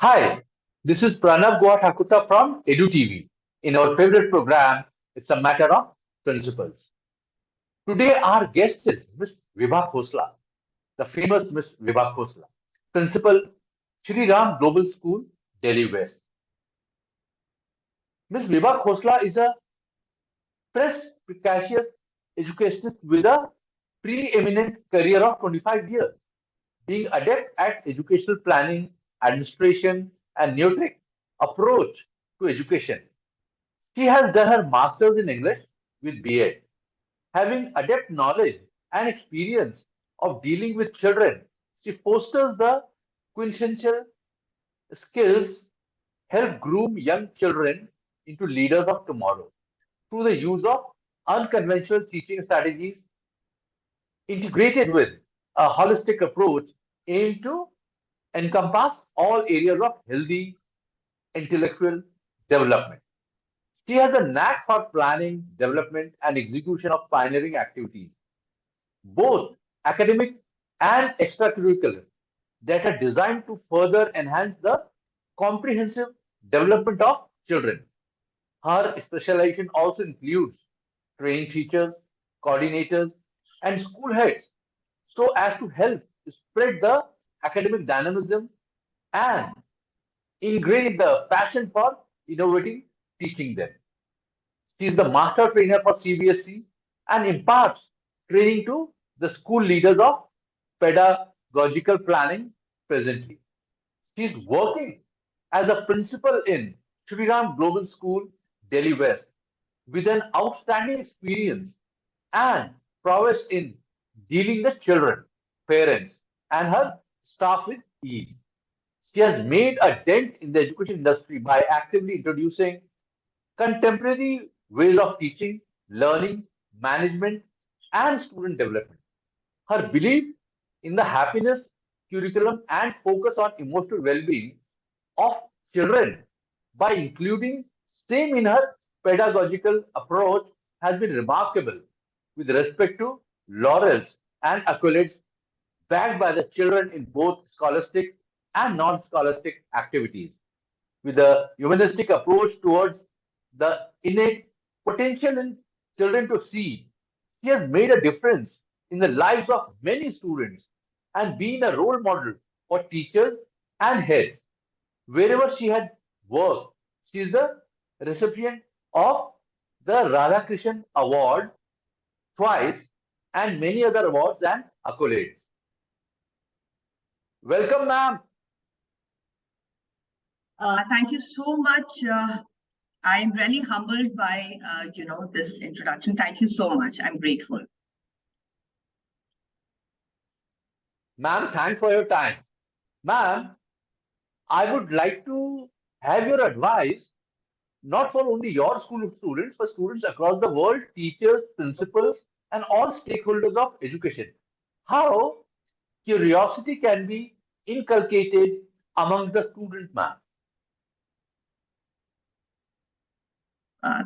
Hi, this is Pranav Guhathakuta from EDU TV. In our favorite program, it's a matter of principles. Today, our guest is Miss Vibha Khosla, the famous Miss Vibha Khosla, Principal, Shri Global School, Delhi West. Miss Vibha Khosla is a precocious educationist with a preeminent career of 25 years, being adept at educational planning, administration, and neutric approach to education. She has done her master's in English with BEd, having adept knowledge and experience of dealing with children. She fosters the quintessential skills, help groom young children into leaders of tomorrow through the use of unconventional teaching strategies integrated with a holistic approach aimed to encompass all areas of healthy intellectual development. She has a knack for planning, development, and execution of pioneering activities, both academic and extracurricular, that are designed to further enhance the comprehensive development of children. Her specialization also includes training teachers, coordinators, and school heads so as to help spread the academic dynamism and ingrain the passion for innovating teaching them. She is the master trainer for CBSE and imparts training to the school leaders of pedagogical planning presently. She is working as a principal in Shri Global School, Delhi West, with an outstanding experience and prowess in dealing with children, parents, and her staff with ease. She has made a dent in the education industry by actively introducing contemporary ways of teaching, learning, management, and student development. Her belief in the happiness curriculum and focus on emotional well-being of children by including same in her pedagogical approach has been remarkable with respect to laurels and accolades backed by the children in both scholastic and non-scholastic activities with a humanistic approach towards the innate potential in children to see. She has made a difference in the lives of many students and been a role model for teachers and heads. Wherever she had worked, she is the recipient of the Radhakrishnan Award twice and many other awards and accolades. Welcome, ma'am. Thank you so much. I'm really humbled by, this introduction. Thank you so much. I'm grateful. Ma'am, thanks for your time. Ma'am, I would like to have your advice, not for only your school of students, but students across the world, teachers, principals, and all stakeholders of education. How curiosity can be inculcated amongst the student, ma'am.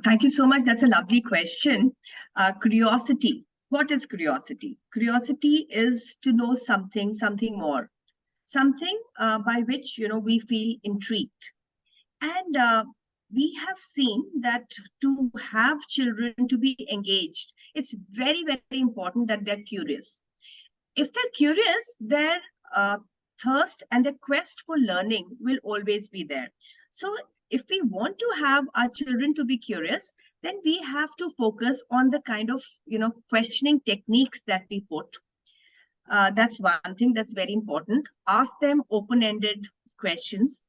Thank you so much. That's a lovely question. Curiosity. What is curiosity? Curiosity is to know something more, something by which, we feel intrigued. And we have seen that to have children to be engaged, it's very, very important that they're curious. If they're curious, their thirst and their quest for learning will always be there. So if we want to have our children to be curious, then we have to focus on the kind of, questioning techniques that we put. That's one thing that's very important. Ask them open-ended questions.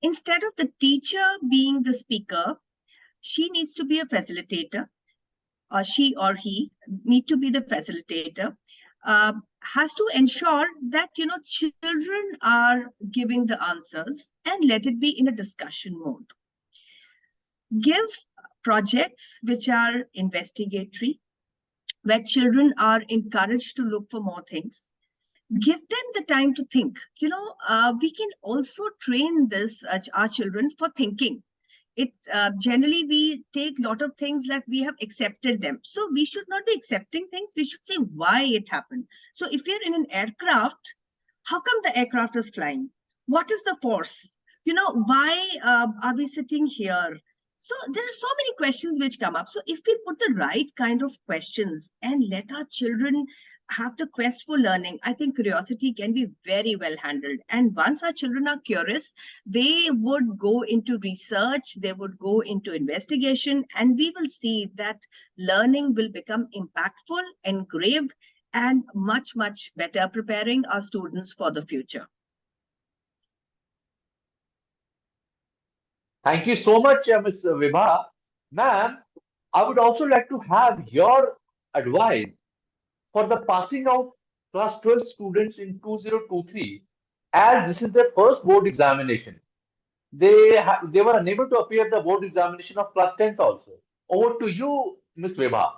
Instead of the teacher being the speaker, she needs to be a facilitator, or she or he need to be the facilitator, has to ensure that, children are giving the answers and let it be in a discussion mode. Give projects which are investigatory, where children are encouraged to look for more things. Give them the time to think. We can also train our children for thinking. It generally we take a lot of things like we have accepted them. So we should not be accepting things. We should say why it happened. So if you're in an aircraft, how come the aircraft is flying? What is the force? Why are we sitting here? So there are so many questions which come up. So if we put the right kind of questions and let our children have the quest for learning, I think curiosity can be very well handled. And once our children are curious, they would go into research, they would go into investigation, and we will see that learning will become impactful, engraved, and much, much better, preparing our students for the future. Thank you so much, Ms. Vibha. Ma'am, I would also like to have your advice for the passing out class 12 students in 2023, as this is their first board examination. They were unable to appear the board examination of class 10th also. Over to you, Ms. Vibha.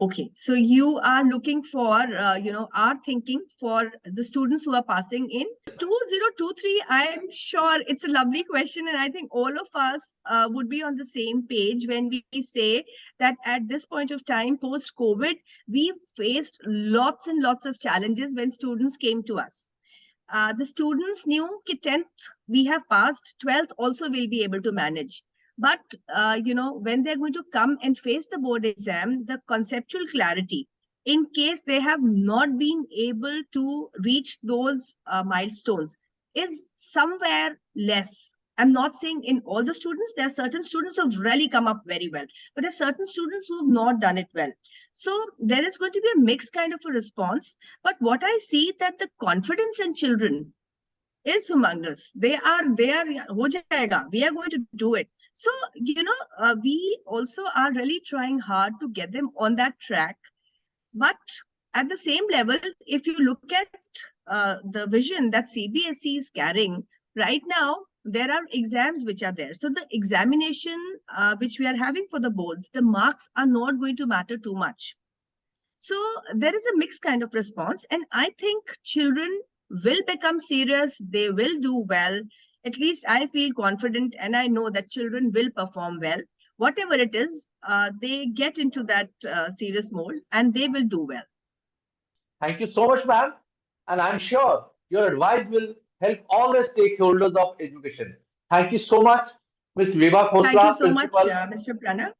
Okay, so you are looking for, are thinking for the students who are passing in 2023. I'm sure it's a lovely question, and I think all of us would be on the same page when we say that at this point of time, post-COVID, we faced lots and lots of challenges when students came to us. The students knew that 10th we have passed, 12th also will be able to manage. But, when they're going to come and face the board exam, the conceptual clarity, in case they have not been able to reach those milestones, is somewhere less. I'm not saying in all the students, there are certain students who have really come up very well, but there are certain students who have not done it well. So there is going to be a mixed kind of a response. But what I see that the confidence in children is humongous. They are, ho jayega. We are going to do it. So, we also are really trying hard to get them on that track. But at the same level, if you look at the vision that CBSE is carrying right now, there are exams which are there. So the examination which we are having for the boards, the marks are not going to matter too much. So there is a mixed kind of response. And I think children will become serious. They will do well. At least I feel confident, and I know that children will perform well. Whatever it is, they get into that serious mode and they will do well. Thank you so much, ma'am. And I'm sure your advice will help all the stakeholders of education. Thank you so much, Ms. Vibha Thank you Khosla, so much, Principal, Mr. Pranav.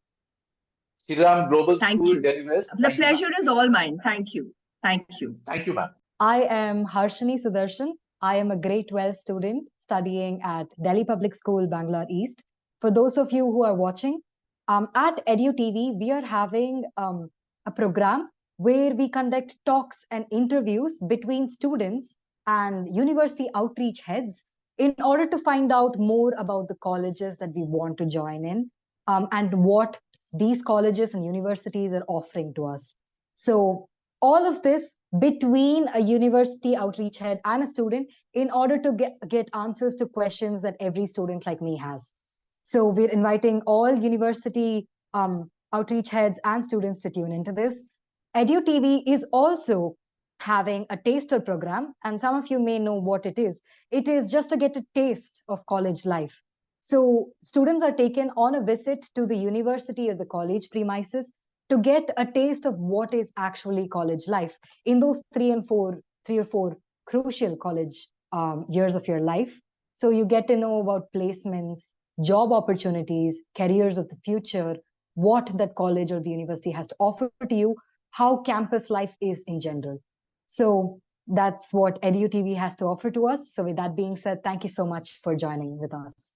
Shriram Global Thank School, you. Delhi West. The Thank you, ma'am. pleasure is all mine. Thank you. Thank you. Thank you, ma'am. I am Harshini Sudarshan. I am a grade 12 student studying at Delhi Public School, Bangalore East. For those of you who are watching, at EDU TV, we are having a program where we conduct talks and interviews between students and university outreach heads in order to find out more about the colleges that we want to join in and what these colleges and universities are offering to us. So all of this between a university outreach head and a student in order to get answers to questions that every student like me has. So we're inviting all university outreach heads and students to tune into this. Edu TV is also having a taster program, and some of you may know what it is. It is just to get a taste of college life. So students are taken on a visit to the university or the college premises to get a taste of what is actually college life in those 3 or 4 crucial college years of your life. So you get to know about placements, job opportunities, careers of the future, what that college or the university has to offer to you, how campus life is in general. So that's what EDU TV has to offer to us. So with that being said, thank you so much for joining with us.